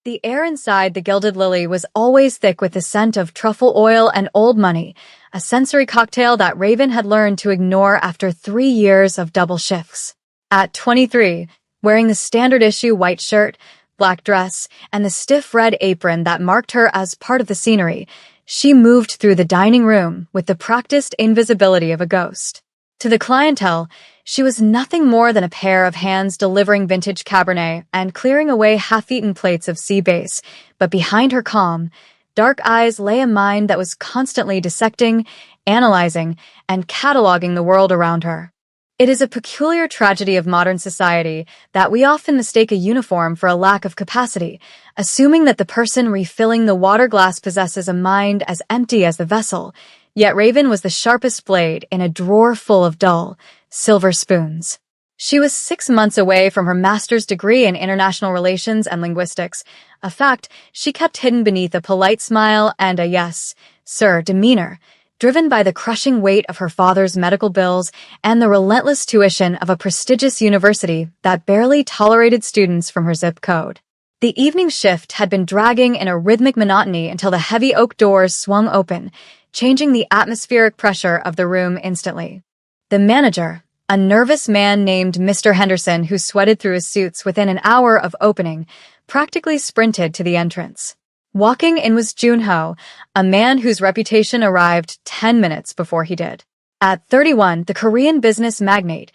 The air inside the Gilded Lily was always thick with the scent of truffle oil and old money, a sensory cocktail that Raven had learned to ignore after 3 years of double shifts. At 23, wearing the standard issue white shirt, black dress, and the stiff red apron that marked her as part of the scenery, she moved through the dining room with the practiced invisibility of a ghost. To the clientele, she was nothing more than a pair of hands delivering vintage Cabernet and clearing away half-eaten plates of sea bass, but behind her calm, dark eyes lay a mind that was constantly dissecting, analyzing, and cataloging the world around her. It is a peculiar tragedy of modern society that we often mistake a uniform for a lack of capacity, assuming that the person refilling the water glass possesses a mind as empty as the vessel. Yet Raven was the sharpest blade in a drawer full of dull, silver spoons. She was 6 months away from her master's degree in international relations and linguistics, a fact she kept hidden beneath a polite smile and a yes, sir demeanor, driven by the crushing weight of her father's medical bills and the relentless tuition of a prestigious university that barely tolerated students from her zip code. The evening shift had been dragging in a rhythmic monotony until the heavy oak doors swung open, changing the atmospheric pressure of the room instantly. The manager, a nervous man named Mr. Henderson who sweated through his suits within an hour of opening, practically sprinted to the entrance. Walking in was Junho, a man whose reputation arrived 10 minutes before he did. At 31, the Korean business magnate,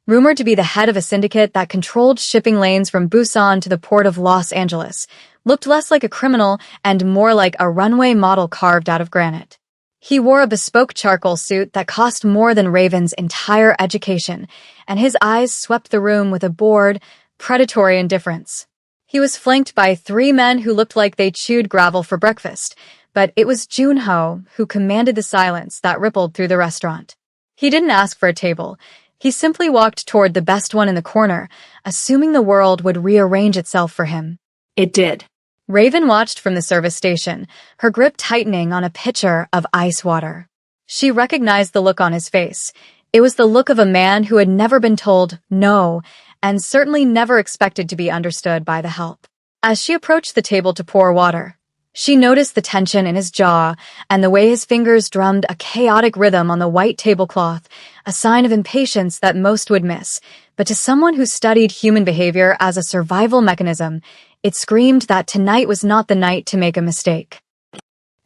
rumored to be the head of a syndicate that controlled shipping lanes from Busan to the port of Los Angeles, looked less like a criminal and more like a runway model carved out of granite. He wore a bespoke charcoal suit that cost more than Raven's entire education, and his eyes swept the room with a bored, predatory indifference. He was flanked by 3 men who looked like they chewed gravel for breakfast, but it was Junho who commanded the silence that rippled through the restaurant. He didn't ask for a table. He simply walked toward the best one in the corner, assuming the world would rearrange itself for him. It did. Raven watched from the service station, her grip tightening on a pitcher of ice water. She recognized the look on his face. It was the look of a man who had never been told no, and certainly never expected to be understood by the help. As she approached the table to pour water, she noticed the tension in his jaw and the way his fingers drummed a chaotic rhythm on the white tablecloth, a sign of impatience that most would miss. But to someone who studied human behavior as a survival mechanism, it screamed that tonight was not the night to make a mistake.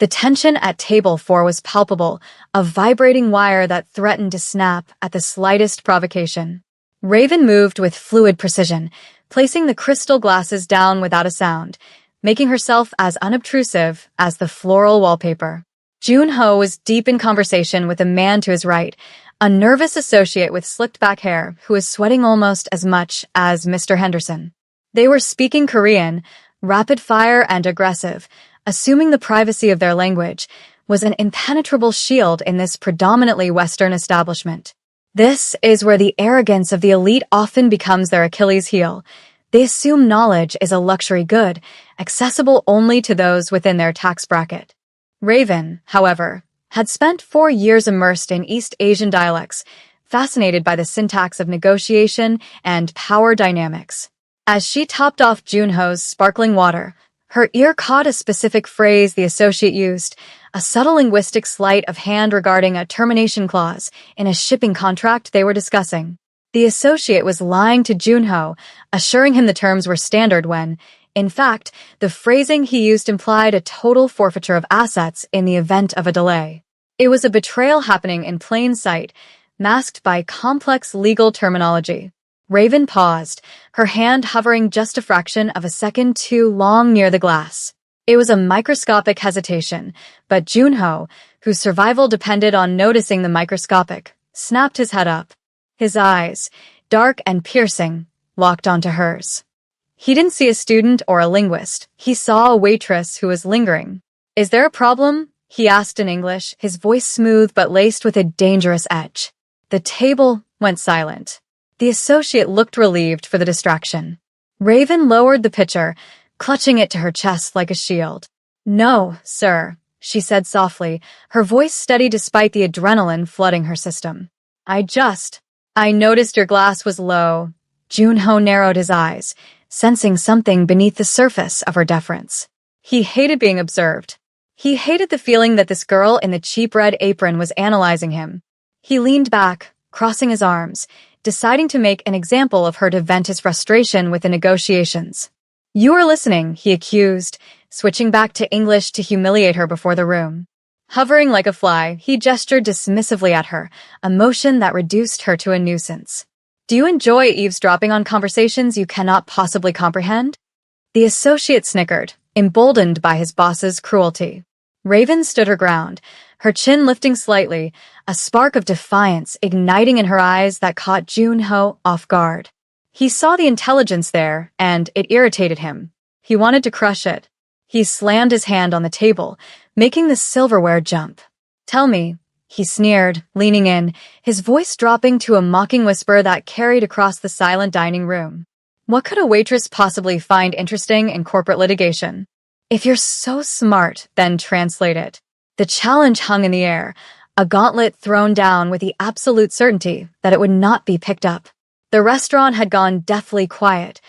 The tension at table 4 was palpable, a vibrating wire that threatened to snap at the slightest provocation. Raven moved with fluid precision, placing the crystal glasses down without a sound, making herself as unobtrusive as the floral wallpaper. Junho was deep in conversation with a man to his right, a nervous associate with slicked-back hair who was sweating almost as much as Mr. Henderson. They were speaking Korean, rapid-fire and aggressive, assuming the privacy of their language was an impenetrable shield in this predominantly Western establishment. This is where the arrogance of the elite often becomes their Achilles heel. They assume knowledge is a luxury good, accessible only to those within their tax bracket. Raven, however, had spent 4 years immersed in East Asian dialects, fascinated by the syntax of negotiation and power dynamics. As she topped off Junho's sparkling water, her ear caught a specific phrase the associate used, a subtle linguistic sleight of hand regarding a termination clause in a shipping contract they were discussing. The associate was lying to Junho, assuring him the terms were standard when, in fact, the phrasing he used implied a total forfeiture of assets in the event of a delay. It was a betrayal happening in plain sight, masked by complex legal terminology. Raven paused, her hand hovering just a fraction of a second too long near the glass. It was a microscopic hesitation, but Junho, whose survival depended on noticing the microscopic, snapped his head up. His eyes, dark and piercing, locked onto hers. He didn't see a student or a linguist. He saw a waitress who was lingering. "Is there a problem?" he asked in English, his voice smooth but laced with a dangerous edge. The table went silent. The associate looked relieved for the distraction. Raven lowered the pitcher, clutching it to her chest like a shield. "No, sir," she said softly, her voice steady despite the adrenaline flooding her system. I noticed your glass was low." Junho narrowed his eyes. sensing something beneath the surface of her deference. He hated being observed. He hated the feeling that this girl in the cheap red apron was analyzing him. He leaned back, crossing his arms, deciding to make an example of her to vent his frustration with the negotiations. "You are listening," he accused, switching back to English to humiliate her before the room. Hovering like a fly, he gestured dismissively at her, a motion that reduced her to a nuisance. "Do you enjoy eavesdropping on conversations you cannot possibly comprehend?" The associate snickered, emboldened by his boss's cruelty. Raven stood her ground, her chin lifting slightly, a spark of defiance igniting in her eyes that caught Junho off guard. He saw the intelligence there, and it irritated him. He wanted to crush it. He slammed his hand on the table, making the silverware jump. "Tell me," he sneered, leaning in, his voice dropping to a mocking whisper that carried across the silent dining room. "What could a waitress possibly find interesting in corporate litigation? If you're so smart, then translate it." The challenge hung in the air, a gauntlet thrown down with the absolute certainty that it would not be picked up. The restaurant had gone deathly quiet.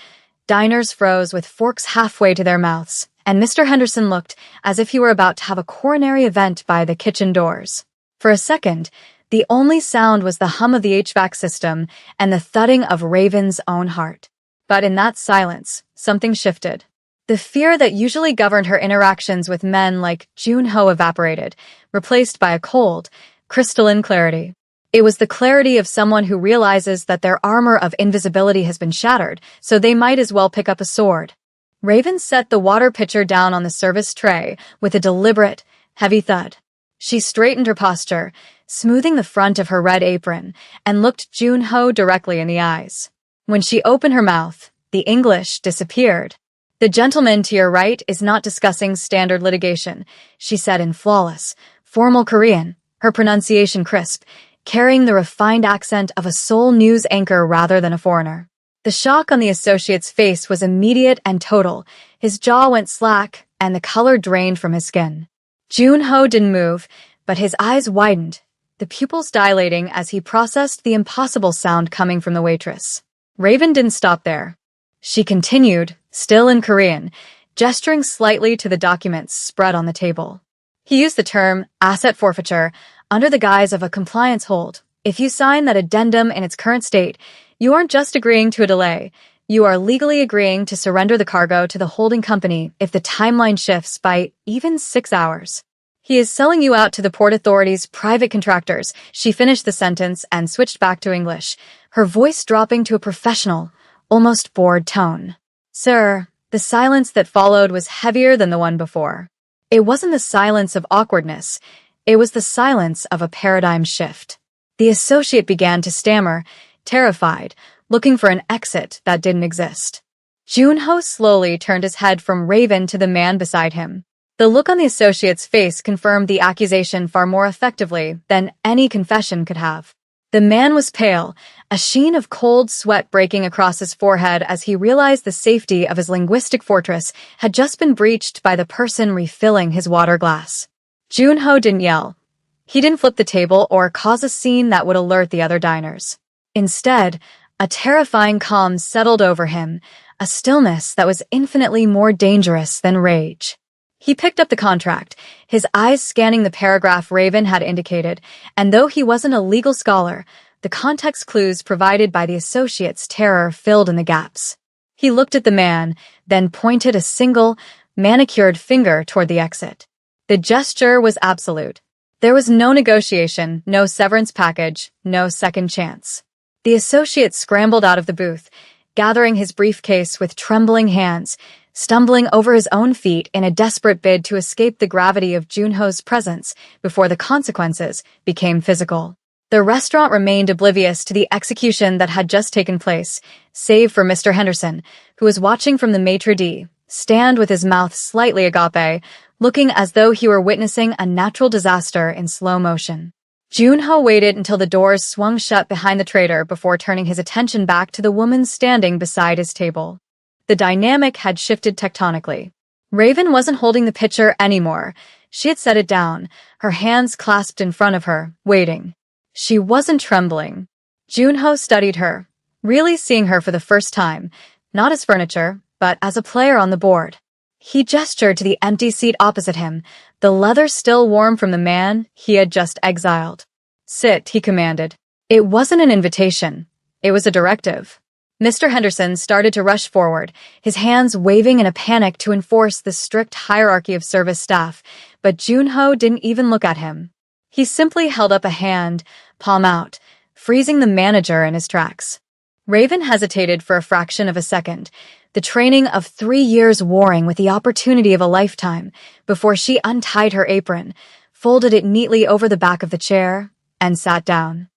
Diners froze with forks halfway to their mouths, and Mr. Henderson looked as if he were about to have a coronary event by the kitchen doors. For a second, the only sound was the hum of the HVAC system and the thudding of Raven's own heart. But in that silence, something shifted. The fear that usually governed her interactions with men like Junho evaporated, replaced by a cold, crystalline clarity. It was the clarity of someone who realizes that their armor of invisibility has been shattered, so they might as well pick up a sword. Raven set the water pitcher down on the service tray with a deliberate, heavy thud. She straightened her posture, smoothing the front of her red apron, and looked Junho directly in the eyes. When she opened her mouth, the English disappeared. "The gentleman to your right is not discussing standard litigation," she said in flawless, formal Korean, her pronunciation crisp, carrying the refined accent of a Seoul news anchor rather than a foreigner. The shock on the associate's face was immediate and total. His jaw went slack, and the color drained from his skin. Junho didn't move, but his eyes widened, the pupils dilating as he processed the impossible sound coming from the waitress. Raven didn't stop there. She continued, still in Korean, gesturing slightly to the documents spread on the table. He used the term asset forfeiture under the guise of a compliance hold. If you sign that addendum in its current state, you aren't just agreeing to a delay. You are legally agreeing to surrender the cargo to the holding company if the timeline shifts by even 6 hours. He is selling you out to the Port Authority's private contractors. She finished the sentence and switched back to English, her voice dropping to a professional, almost bored tone. "Sir," the silence that followed was heavier than the one before. It wasn't the silence of awkwardness. It was the silence of a paradigm shift. The associate began to stammer, terrified, looking for an exit that didn't exist. Junho slowly turned his head from Raven to the man beside him. The look on the associate's face confirmed the accusation far more effectively than any confession could have. The man was pale, a sheen of cold sweat breaking across his forehead as he realized the safety of his linguistic fortress had just been breached by the person refilling his water glass. Junho didn't yell. He didn't flip the table or cause a scene that would alert the other diners. Instead, a terrifying calm settled over him, a stillness that was infinitely more dangerous than rage. He picked up the contract, his eyes scanning the paragraph Raven had indicated, and though he wasn't a legal scholar, the context clues provided by the associate's terror filled in the gaps. He looked at the man, then pointed a single, manicured finger toward the exit. The gesture was absolute. There was no negotiation, no severance package, no second chance. The associate scrambled out of the booth, gathering his briefcase with trembling hands, stumbling over his own feet in a desperate bid to escape the gravity of Junho's presence before the consequences became physical. The restaurant remained oblivious to the execution that had just taken place, save for Mr. Henderson, who was watching from the maitre d' stand with his mouth slightly agape, looking as though he were witnessing a natural disaster in slow motion. Junho waited until the doors swung shut behind the trader before turning his attention back to the woman standing beside his table. The dynamic had shifted tectonically. Raven wasn't holding the pitcher anymore. She had set it down, her hands clasped in front of her, waiting. She wasn't trembling. Junho studied her, really seeing her for the first time, not as furniture, but as a player on the board. He gestured to the empty seat opposite him, the leather still warm from the man he had just exiled. "Sit," he commanded. It wasn't an invitation. It was a directive. Mr. Henderson started to rush forward, his hands waving in a panic to enforce the strict hierarchy of service staff, but Junho didn't even look at him. He simply held up a hand, palm out, freezing the manager in his tracks. Raven hesitated for a fraction of a second, the training of 3 years warring with the opportunity of a lifetime, before she untied her apron, folded it neatly over the back of the chair, and sat down.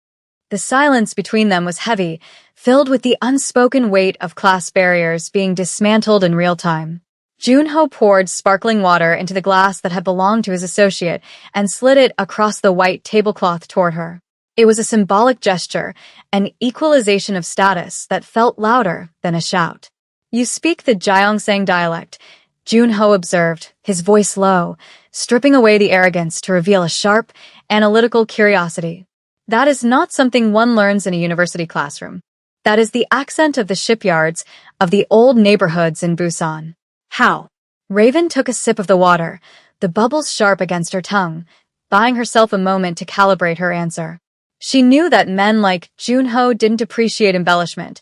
The silence between them was heavy, filled with the unspoken weight of class barriers being dismantled in real time. Junho poured sparkling water into the glass that had belonged to his associate and slid it across the white tablecloth toward her. It was a symbolic gesture, an equalization of status that felt louder than a shout. "You speak the Gyeongsang dialect," Junho observed, his voice low, stripping away the arrogance to reveal a sharp, analytical curiosity. "That is not something one learns in a university classroom. That is the accent of the shipyards, of the old neighborhoods in Busan." "How?" Raven took a sip of the water, the bubbles sharp against her tongue, buying herself a moment to calibrate her answer. She knew that men like Junho didn't appreciate embellishment.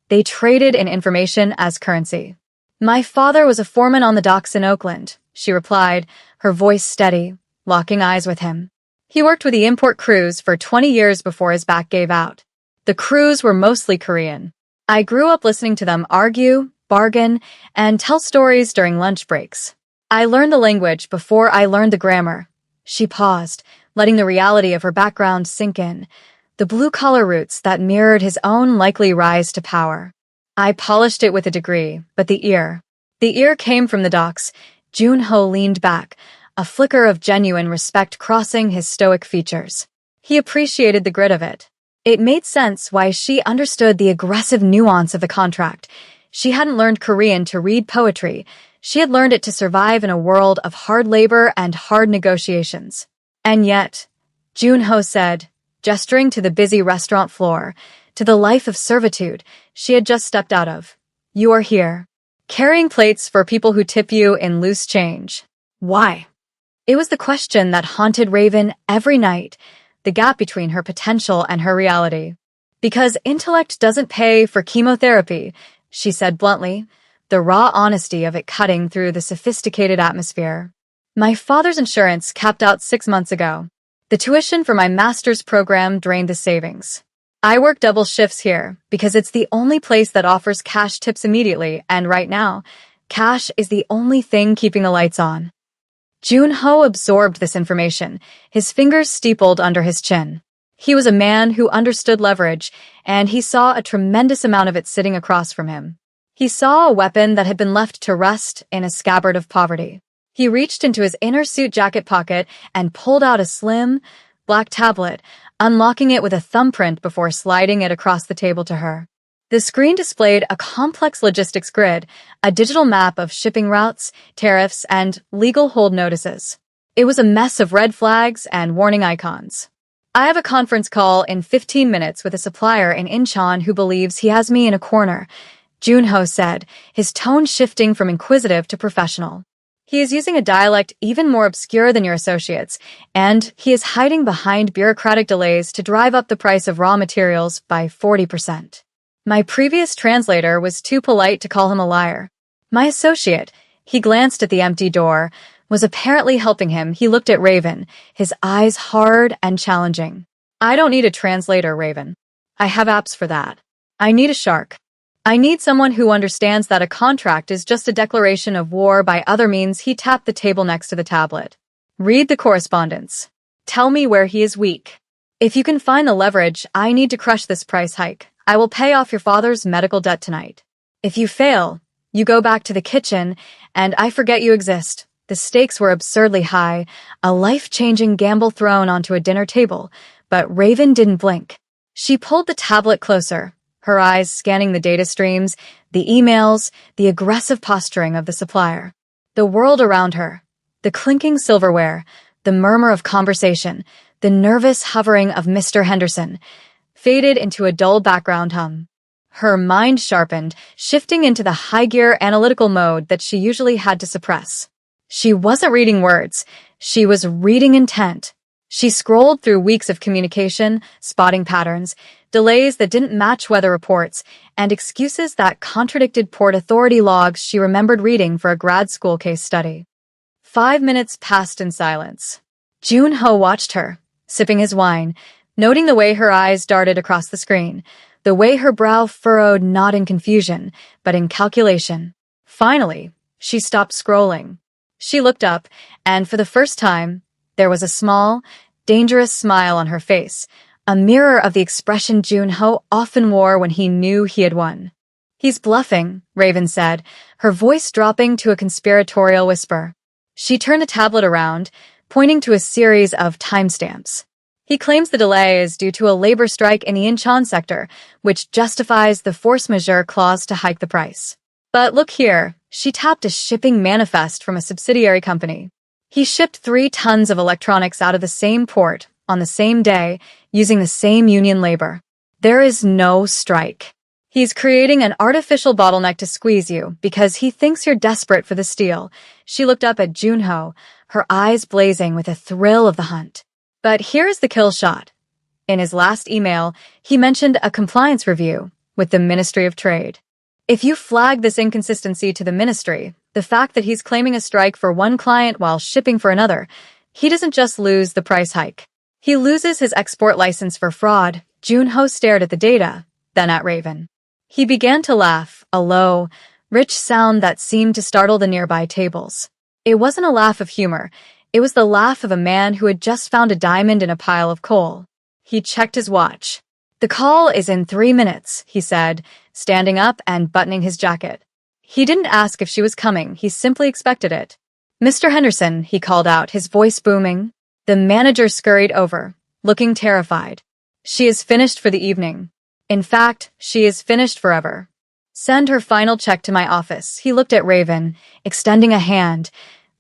They traded in information as currency. "My father was a foreman on the docks in Oakland," she replied, her voice steady, locking eyes with him. "He worked with the import crews for 20 years before his back gave out. The crews were mostly Korean. I grew up listening to them argue, bargain, and tell stories during lunch breaks. I learned the language before I learned the grammar." She paused, letting the reality of her background sink in, the blue-collar roots that mirrored his own likely rise to power. "I polished it with a degree, but the ear." The ear came from the docks. Junho leaned back, a flicker of genuine respect crossing his stoic features. He appreciated the grit of it. It made sense why she understood the aggressive nuance of the contract. She hadn't learned Korean to read poetry. She had learned it to survive in a world of hard labor and hard negotiations. "And yet," Junho said, gesturing to the busy restaurant floor, to the life of servitude she had just stepped out of, "you are here, carrying plates for people who tip you in loose change. Why?" It was the question that haunted Raven every night, the gap between her potential and her reality. "Because intellect doesn't pay for chemotherapy," she said bluntly, the raw honesty of it cutting through the sophisticated atmosphere. "My father's insurance capped out 6 months ago. The tuition for my master's program drained the savings. I work double shifts here because it's the only place that offers cash tips immediately, and right now, cash is the only thing keeping the lights on." Junho absorbed this information, his fingers steepled under his chin. He was a man who understood leverage, and he saw a tremendous amount of it sitting across from him. He saw a weapon that had been left to rust in a scabbard of poverty. He reached into his inner suit jacket pocket and pulled out a slim, black tablet, unlocking it with a thumbprint before sliding it across the table to her. The screen displayed a complex logistics grid, a digital map of shipping routes, tariffs, and legal hold notices. It was a mess of red flags and warning icons. "I have a conference call in 15 minutes with a supplier in Incheon who believes he has me in a corner," Junho said, his tone shifting from inquisitive to professional. "He is using a dialect even more obscure than your associates, and he is hiding behind bureaucratic delays to drive up the price of raw materials by 40%. My previous translator was too polite to call him a liar. My associate," he glanced at the empty door, was apparently helping him. He looked at Raven, his eyes hard and challenging. "I don't need a translator, Raven. I have apps for that. I need a shark. I need someone who understands that a contract is just a declaration of war by other means." He tapped the table next to the tablet. "Read the correspondence. Tell me where he is weak. If you can find the leverage, I need to crush this price hike. I will pay off your father's medical debt tonight. If you fail, you go back to the kitchen, and I forget you exist." The stakes were absurdly high, a life-changing gamble thrown onto a dinner table, but Raven didn't blink. She pulled the tablet closer, her eyes scanning the data streams, the emails, the aggressive posturing of the supplier. The world around her, the clinking silverware, the murmur of conversation, the nervous hovering of Mr. Henderson, faded into a dull background hum. Her mind sharpened, shifting into the high-gear analytical mode that she usually had to suppress. She wasn't reading words. She was reading intent. She scrolled through weeks of communication, spotting patterns, delays that didn't match weather reports, and excuses that contradicted Port Authority logs she remembered reading for a grad school case study. 5 minutes passed in silence. Jun-ho watched her, sipping his wine, noting the way her eyes darted across the screen, the way her brow furrowed not in confusion, but in calculation. Finally, she stopped scrolling. She looked up, and for the first time, there was a small, dangerous smile on her face, a mirror of the expression Jun-ho often wore when he knew he had won. "He's bluffing," Raven said, her voice dropping to a conspiratorial whisper. She turned the tablet around, pointing to a series of timestamps. "He claims the delay is due to a labor strike in the Incheon sector, which justifies the force majeure clause to hike the price. But look here," she tapped a shipping manifest from a subsidiary company. "He shipped 3 tons of electronics out of the same port, on the same day, using the same union labor. There is no strike. He's creating an artificial bottleneck to squeeze you because he thinks you're desperate for the steel." She looked up at Jun-ho, her eyes blazing with a thrill of the hunt. But here's the kill shot. In his last email, he mentioned a compliance review with the Ministry of Trade. If you flag this inconsistency to the ministry, the fact that he's claiming a strike for one client while shipping for another, he doesn't just lose the price hike. He loses his export license for fraud. Jun-ho stared at the data, then at Raven. He began to laugh, a low, rich sound that seemed to startle the nearby tables. It wasn't a laugh of humor. It was the laugh of a man who had just found a diamond in a pile of coal. He checked his watch. "The call is in 3 minutes," he said, standing up and buttoning his jacket. He didn't ask if she was coming, he simply expected it. "Mr. Henderson," he called out, his voice booming. The manager scurried over, looking terrified. "She is finished for the evening. In fact, she is finished forever. Send her final check to my office." He looked at Raven, extending a hand,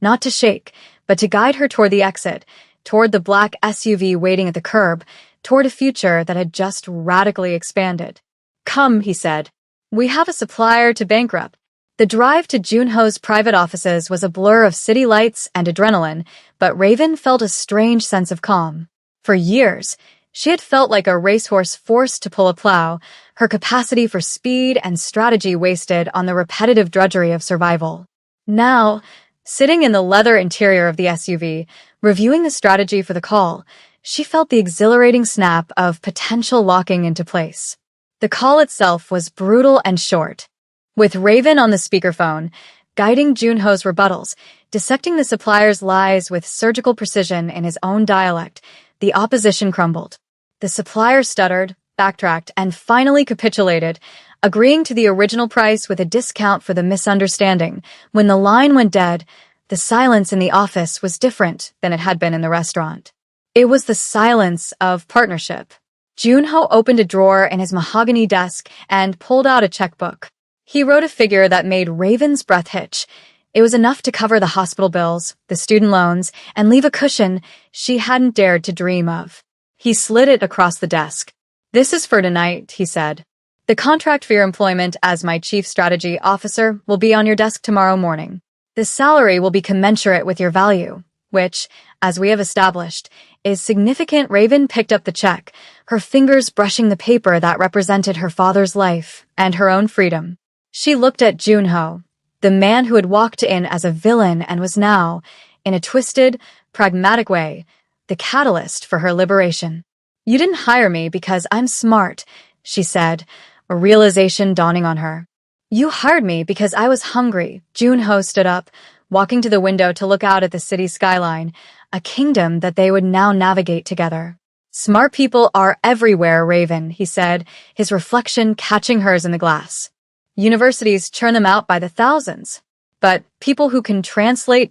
not to shake, but to guide her toward the exit, toward the black SUV waiting at the curb, toward a future that had just radically expanded. "Come," he said. "We have a supplier to bankrupt." The drive to Jun-ho's private offices was a blur of city lights and adrenaline, but Raven felt a strange sense of calm. For years, she had felt like a racehorse forced to pull a plow, her capacity for speed and strategy wasted on the repetitive drudgery of survival. Now, sitting in the leather interior of the SUV, reviewing the strategy for the call, she felt the exhilarating snap of potential locking into place. The call itself was brutal and short. With Raven on the speakerphone, guiding Jun-ho's rebuttals, dissecting the supplier's lies with surgical precision in his own dialect, the opposition crumbled. The supplier stuttered, backtracked, and finally capitulated, agreeing to the original price with a discount for the misunderstanding. When the line went dead, the silence in the office was different than it had been in the restaurant. It was the silence of partnership. Jun-ho opened a drawer in his mahogany desk and pulled out a checkbook. He wrote a figure that made Raven's breath hitch. It was enough to cover the hospital bills, the student loans, and leave a cushion she hadn't dared to dream of. He slid it across the desk. "This is for tonight," he said. "The contract for your employment as my chief strategy officer will be on your desk tomorrow morning. The salary will be commensurate with your value, which, as we have established, is significant." Raven picked up the check, her fingers brushing the paper that represented her father's life and her own freedom. She looked at Jun-ho, the man who had walked in as a villain and was now, in a twisted, pragmatic way, the catalyst for her liberation. "You didn't hire me because I'm smart," she said, a realization dawning on her. "You hired me because I was hungry." Jun-ho stood up, walking to the window to look out at the city skyline, a kingdom that they would now navigate together. "Smart people are everywhere, Raven," he said, his reflection catching hers in the glass. "Universities churn them out by the thousands. But people who can translate